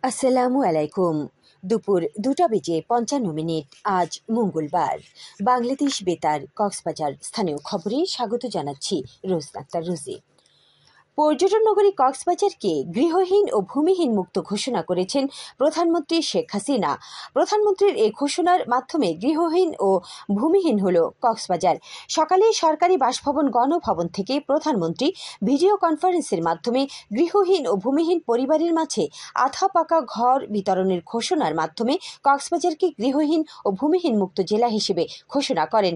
আসসালামু আলাইকুম। দুপুর 2:55 আজ মঙ্গলবার। বাংলাদেশ বেতার কক্সবাজার স্থানীয় খবরে স্বাগত জানাচ্ছি রোজনা আক্তার রুজি। পর্যটন নগরী কক্সবাজারকে গৃহহীন ও ভূমিহীন মুক্ত ঘোষণা করেছেন প্রধানমন্ত্রী শেখ হাসিনা। প্রধানমন্ত্রীর এই ঘোষণার মাধ্যমে গৃহহীন ও ভূমিহীন হল কক্সবাজার। সকালে সরকারি বাসভবন গণভবন থেকে প্রধানমন্ত্রী ভিডিও কনফারেন্সের মাধ্যমে গৃহহীন ও ভূমিহীন পরিবারের মাঝে আধা পাকা ঘর বিতরণের ঘোষণার মাধ্যমে কক্সবাজারকে গৃহহীন ও ভূমিহীন মুক্ত জেলা হিসেবে ঘোষণা করেন।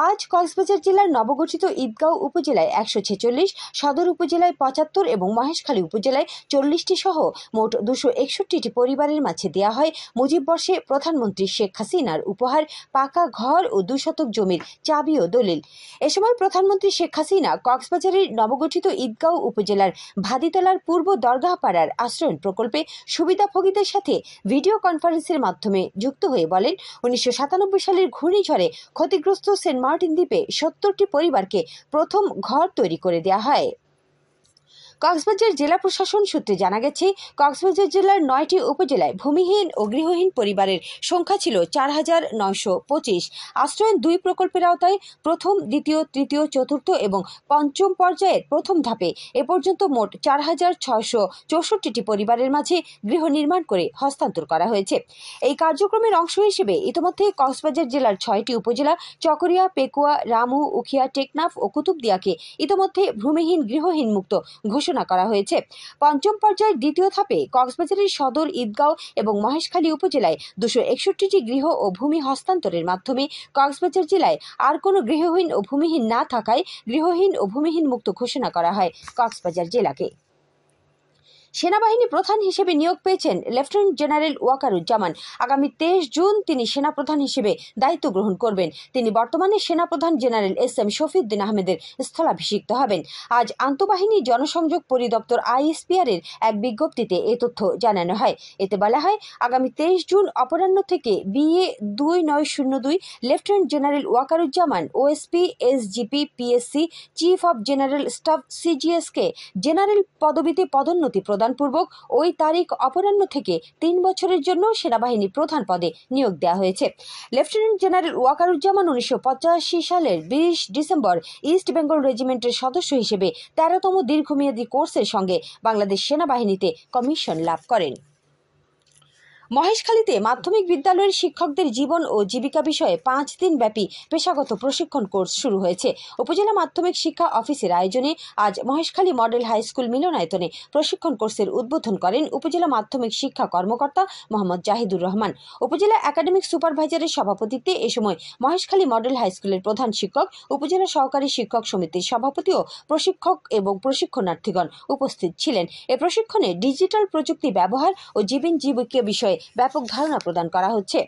আজ কক্সবাজার জেলার নবগঠিত ঈদগাঁও উপজেলায় 146, সদর উপজেলায় 75 এবং মহেশখালী উপজেলায় 40টি সহ মোট 261টি পরিবারের মাঝে দেয়া হয় মুজিববর্ষে প্রধানমন্ত্রী শেখ হাসিনার উপহার পাকা ঘর ও 2 শতক জমির চাবি ও দলিল। এ সময় প্রধানমন্ত্রী শেখ হাসিনা কক্সবাজারের নবগঠিত ঈদগাঁও উপজেলার ভাদিতলার পূর্ব দরগাহপাড়ার আশ্রয়ণ প্রকল্পে সুবিধাভোগীদের সাথে ভিডিও কনফারেন্সের মাধ্যমে যুক্ত হয়ে বলেন, 1997 সালের ঘূর্ণিঝড়ে ক্ষতিগ্রস্ত সেন্ট মার্টিন দ্বীপে 70টি পরিবারকে প্রথম ঘর তৈরি করে দেওয়া হয়। কক্সবাজার জেলা প্রশাসন সূত্রে জানা গেছে, কক্সবাজার জেলার 9টি উপজেলায় ভূমিহীন ও গৃহহীন পরিবারের সংখ্যা ছিল 4,925। আশ্রয়ণ 2 প্রকল্পের আওতায় প্রথম, দ্বিতীয়, তৃতীয়, চতুর্থ এবং পঞ্চম পর্যায়ের প্রথম ধাপে এ পর্যন্ত মোট 4,664টি পরিবারের মাঝে গৃহ নির্মাণ করে হস্তান্তর করা হয়েছে। এই কার্যক্রমের অংশ হিসেবে ইতিমধ্যে কক্সবাজার জেলার 6টি উপজেলা চকরিয়া, পেকুয়া, রামু, উখিয়া, টেকনাফ ও কুতুবদিয়াকে ইতিমধ্যে ভূমিহীন গৃহহীন মুক্ত ঘোষণা করা হয়েছে। পঞ্চম পর্যায়ের দ্বিতীয় ধাপে কক্সবাজারের সদর, ঈদগাঁও এবং মহেশখালী উপজেলায় 261টি গৃহ ও ভূমি হস্তান্তরের মাধ্যমে কক্সবাজার জেলায় আর কোনো গৃহহীন ও ভূমিহীন না থাকায় গৃহহীন ও ভূমিহীন মুক্ত ঘোষণা করা হয় কক্সবাজার জেলাকে। সেনাবাহিনী প্রধান হিসেবে নিয়োগ পেয়েছেন লেফটেন্যান্ট জেনারেল ওয়াকারুজ্জামান। আগামী 23 জুন তিনি সেনাপ্রধান হিসেবে দায়িত্ব গ্রহণ করবেন। তিনি বর্তমানে সেনাপ্রধান জেনারেল এস.এম. শফিউদ্দিন আহমেদের স্থলাভিষিক্ত হবেন। আজ আন্তঃবাহিনী জনসংযোগ পরিদপ্তর ISPR এর এক বিজ্ঞপ্তিতে এ তথ্য জানানো হয়। এতে বলা হয়, আগামী 23 জুন অপরাহ্ন থেকে BA 2902 lieutenant general Waker-Uz-Zaman OSP SGP PSC chief of general staff CGS কে জেনারেল পদবিতে পদোন্নতি প্রদানপূর্বক ওই তারিখ অপরাহ্ন থেকে 3 বছরের জন্য সেনাবাহিনী প্রধান পদে নিয়োগ দেওয়া হয়েছে। লেফটেন্যান্ট জেনারেল ওয়াকারুজ্জামান 1985 সালের 20 ডিসেম্বর ইস্ট বেঙ্গল রেজিমেন্টের সদস্য হিসেবে 13তম দীর্ঘমেয়াদী কোর্সের সঙ্গে বাংলাদেশ সেনাবাহিনীতে কমিশন লাভ করেন। মহেশখালীতে মাধ্যমিক বিদ্যালয়ের শিক্ষকদের জীবন ও জীবিকা বিষয়ে 5 দিন ব্যাপী পেশাগত প্রশিক্ষণ কোর্স শুরু হয়েছে। উপজেলা মাধ্যমিক শিক্ষা অফিসের আয়োজনে আজ মহেশখালী মডেল হাই স্কুল মিলনায়তনে প্রশিক্ষণ কোর্সের উদ্বোধন করেন উপজেলা মাধ্যমিক শিক্ষা কর্মকর্তা মোহাম্মদ জাহিদুর রহমান। উপজেলা একাডেমিক সুপারভাইজারের সভাপতিত্বে এ সময় মহেশখালী মডেল হাই স্কুলের প্রধান শিক্ষক, উপজেলা সহকারী শিক্ষক সমিতির সভাপতি ও প্রশিক্ষক এবং প্রশিক্ষণার্থীগণ উপস্থিত ছিলেন। এ প্রশিক্ষণে ডিজিটাল প্রযুক্তি ব্যবহার ও জীবন-জীবিকা বিষয়ে ব্যাপক ধারণা প্রদান করা হচ্ছে।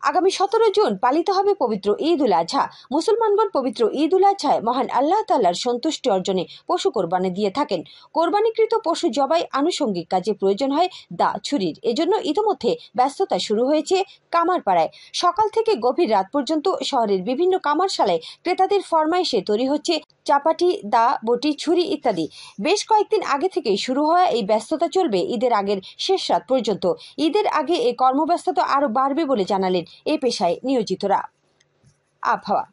আগামী 17 জুন পালিত হবে পবিত্র ঈদ উল আজহা। মুসলমানগণ পবিত্র ঈদ উল আজহায় মহান আল্লাহ তাআলার সন্তুষ্টি অর্জনে পশু কোরবানি দিয়ে থাকেন। কোরবানিকৃত পশু জবাই আনুষঙ্গিক কাজে প্রয়োজন হয় দা, ছুরির। এজন্য ইতিমধ্যে ব্যস্ততা শুরু হয়েছে কামারপাড়ায়। সকাল থেকে গভীর রাত পর্যন্ত শহরের বিভিন্ন কামারশালায় ক্রেতাদের ফরমাইশে তৈরি হচ্ছে চাপাটি, দা, বটি, ছুরি ইত্যাদি। বেশ কয়েকদিন আগে থেকেই শুরু হওয়া এই ব্যস্ততা চলবে ঈদের আগের শেষ রাত পর্যন্ত। ঈদের আগে এই কর্মব্যস্ততা আরও বাড়বে বলে জানালেন এ পেশায় নিয়োজিতরা। আবহাওয়া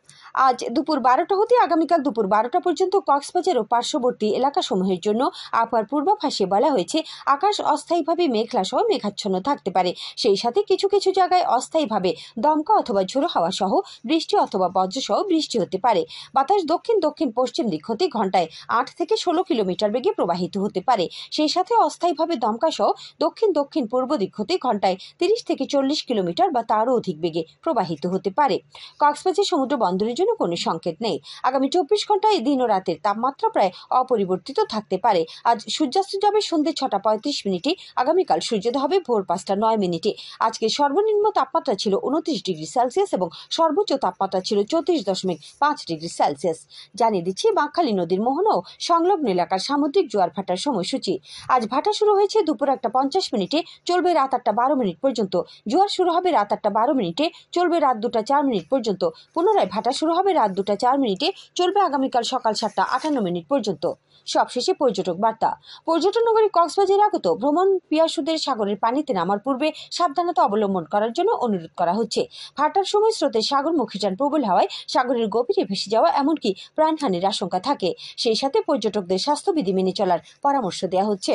আজ দুপুর 12টা হতে আগামীকাল দুপুর 12টা পর্যন্ত কক্সবাজার ও পার্শ্ববর্তী এলাকাসমূহের জন্য আবহাওয়ার পূর্বাভাসে বলা হয়েছে, আকাশ অস্থায়ীভাবে মেঘলা সহ মেঘাচ্ছন্ন থাকতে পারে। সেই সাথে কিছু কিছু জায়গায় অস্থায়ীভাবে দমকা অথবা ঝোড়ো হাওয়া সহ বৃষ্টি অথবা বজ্রসহ বৃষ্টি হতে পারে। বাতাস দক্ষিণ দক্ষিণ পশ্চিম দিক হতে ঘন্টায় 8 থেকে 16 কিলোমিটার বেগে প্রবাহিত হতে পারে। সেই সাথে অস্থায়ীভাবে দমকা সহ দক্ষিণ দক্ষিণ পূর্ব দিক হতে ঘন্টায় 30 থেকে 40 কিলোমিটার বা তারও অধিক বেগে প্রবাহিত হতে পারে। কক্সবাজার সমুদ্র বন্দরের জন্য কোনো সংকেত নেই। আগামী 24 ঘন্টায় দিন ও রাতের তাপমাত্রা প্রায় অপরিবর্তিত থাকতে পারে। আজ সূর্যাস্ত যাবে সন্ধ্যে 6টা 35 মিনিটে, আগামীকাল সূর্যোদয় হবে ভোর 5টা 9 মিনিটে। আজকে সর্বনিম্ন তাপমাত্রা ছিল 29 ডিগ্রি সেলসিয়াস এবং সর্বোচ্চ তাপমাত্রা ছিল 34.5 ডিগ্রি সেলসিয়াস। জানিয়ে দিচ্ছি বাঁকখালী নদীর মোহনা ও সংলগ্ন এলাকার সামুদ্রিক জোয়ার ভাটার সময়সূচি। আজ ভাটা শুরু হয়েছে দুপুর 1টা 50 মিনিটে, চলবে রাত 8টা 12 মিনিট পর্যন্ত। জোয়ার শুরু হবে রাত 8টা 12 মিনিটে, চলবে রাত 2টা 4 মিনিট পর্যন্ত। পুনরায় ভাটা শুরু হবে রাত 2টা 4 মিনিটে, চলবে আগামীকাল সকাল 7টা 58 মিনিট পর্যন্ত। সবশেষে পর্যটক বার্তা। পর্যটন নগরী কক্সবাজারে আগত ভ্রমণ পিয়াসুদের সাগরের পানিতে নামার পূর্বে সাবধানতা অবলম্বন করার জন্য অনুরোধ করা হচ্ছে। ভাটার সময় স্রোতের সাগরমুখী যান প্রবল হাওয়ায় সাগরের গভীরে ভেসে যাওয়া এমনকি প্রাণহানির আশঙ্কা থাকে। সেই সাথে পর্যটকদের স্বাস্থ্যবিধি মেনে চলার পরামর্শ দেওয়া হচ্ছে।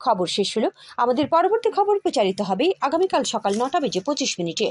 খবর শেষ হলো। আমাদের পরবর্তী খবর প্রচারিত হবে আগামীকাল সকাল 9:25 মিনিটে।